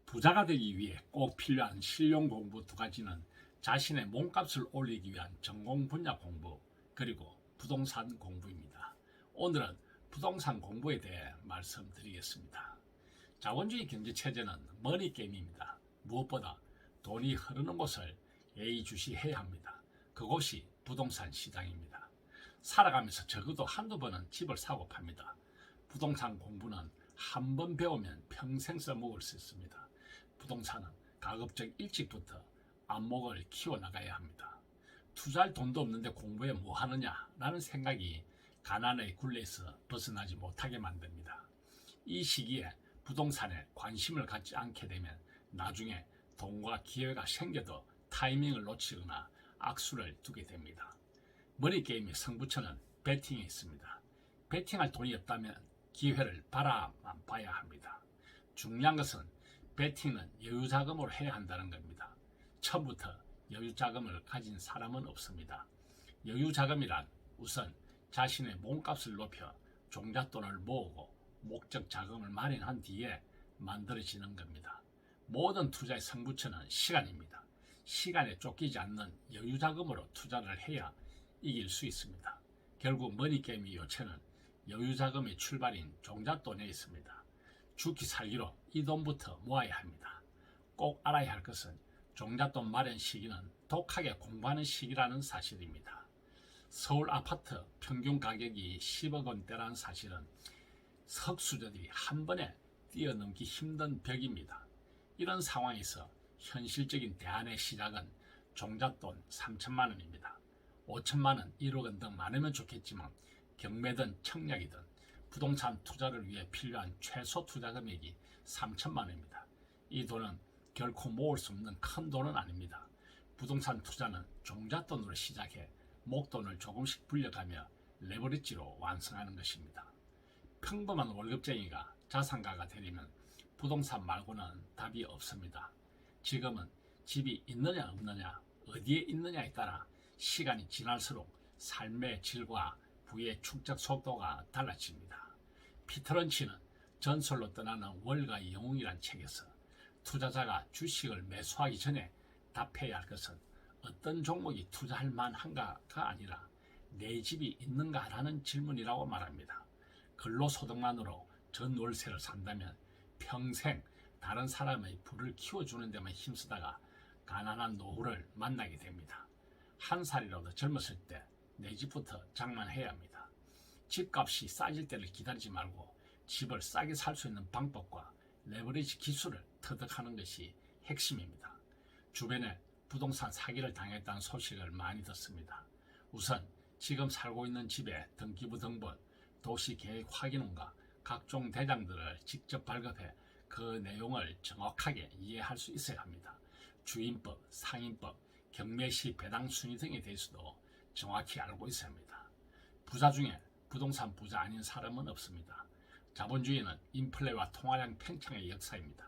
부자가 되기 위해 꼭 필요한 실용 공부 두 가지는 자신의 몸값을 올리기 위한 전공 분야 공부, 그리고 부동산 공부입니다. 오늘은 부동산 공부에 대해 말씀드리겠습니다. 자본주의 경제체제는 머니게임입니다. 무엇보다 돈이 흐르는 곳을 예의주시해야 합니다. 그곳이 부동산 시장입니다. 살아가면서 적어도 한두 번은 집을 사고 팝니다. 부동산 공부는 한 번 배우면 평생 써먹을 수 있습니다. 부동산은 가급적 일찍부터 안목을 키워나가야 합니다. 투자할 돈도 없는데 공부해 뭐 하느냐라는 생각이 가난의 굴레에서 벗어나지 못하게 만듭니다. 이 시기에 부동산에 관심을 갖지 않게 되면 나중에 돈과 기회가 생겨도 타이밍을 놓치거나 악수를 두게 됩니다. 머니게임의 승부처는 베팅에 있습니다. 베팅할 돈이 없다면 기회를 바라만 봐야 합니다. 중요한 것은 베팅은 여유자금으로 해야 한다는 겁니다. 처음부터 여유자금을 가진 사람은 없습니다. 여유자금이란 우선 자신의 몸값을 높여 종잣돈을 모으고 목적 자금을 마련한 뒤에 만들어지는 겁니다. 모든 투자의 승부처는 시간입니다. 시간에 쫓기지 않는 여유자금으로 투자를 해야 이길 수 있습니다. 결국 머니게임의 요체는 여유자금의 출발인 종잣돈에 있습니다. 죽기 살기로 이 돈부터 모아야 합니다. 꼭 알아야 할 것은 종잣돈 마련 시기는 독하게 공부하는 시기라는 사실입니다. 서울 아파트 평균 가격이 10억 원대라는 사실은 석수저들이 한 번에 뛰어넘기 힘든 벽입니다. 이런 상황에서 현실적인 대안의 시작은 종잣돈 3천만 원입니다. 5천만 원, 1억 원 등 많으면 좋겠지만 경매든 청약이든 부동산 투자를 위해 필요한 최소 투자 금액이 3천만 원입니다. 이 돈은 결코 모을 수 없는 큰 돈은 아닙니다. 부동산 투자는 종잣돈으로 시작해 목돈을 조금씩 불려가며 레버리지로 완성하는 것입니다. 평범한 월급쟁이가 자산가가 되려면 부동산 말고는 답이 없습니다. 지금은 집이 있느냐 없느냐, 어디에 있느냐에 따라 시간이 지날수록 삶의 질과 부의 축적 속도가 달라집니다. 피터 런치는 전설로 떠나는 월가의 영웅이란 책에서 투자자가 주식을 매수하기 전에 답해야 할 것은 어떤 종목이 투자할 만한가가 아니라 내 집이 있는가라는 질문이라고 말합니다. 근로소득만으로 전 월세를 산다면 평생 다른 사람의 부를 키워주는 데만 힘쓰다가 가난한 노후를 만나게 됩니다. 한 살이라도 젊었을 때 내 집부터 장만해야 합니다. 집값이 싸질 때를 기다리지 말고 집을 싸게 살 수 있는 방법과 레버리지 기술을 터득하는 것이 핵심입니다. 주변에 부동산 사기를 당했다는 소식을 많이 듣습니다. 우선 지금 살고 있는 집의 등기부 등본, 도시계획 확인원과 각종 대장들을 직접 발급해 그 내용을 정확하게 이해할 수 있어야 합니다. 주인법, 상인법, 경매시 배당 순위 등에 대해서도 정확히 알고 있어야 합니다. 부자 중에 부동산 부자 아닌 사람은 없습니다. 자본주의는 인플레와 통화량 팽창의 역사입니다.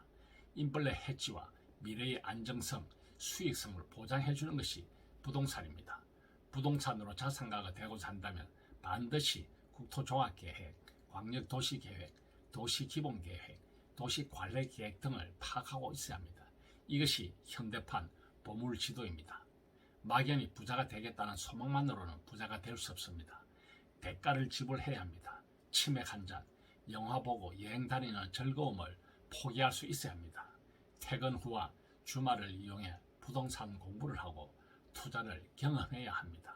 인플레 해지와 미래의 안정성, 수익성을 보장해주는 것이 부동산입니다. 부동산으로 자산가가 되고자 한다면 반드시 국토종합계획, 광역도시계획, 도시기본계획, 도시관리계획 등을 파악하고 있어야 합니다. 이것이 현대판 보물지도입니다. 막연히 부자가 되겠다는 소망만으로는 부자가 될 수 없습니다. 대가를 지불해야 합니다. 치맥 한 잔, 영화 보고 여행 다니는 즐거움을 포기할 수 있어야 합니다. 퇴근 후와 주말을 이용해 부동산 공부를 하고 투자를 경험해야 합니다.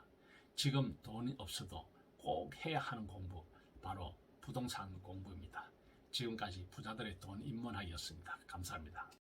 지금 돈이 없어도 꼭 해야 하는 공부, 바로 부동산 공부입니다. 지금까지 부자들의 돈 입문학이었습니다. 감사합니다.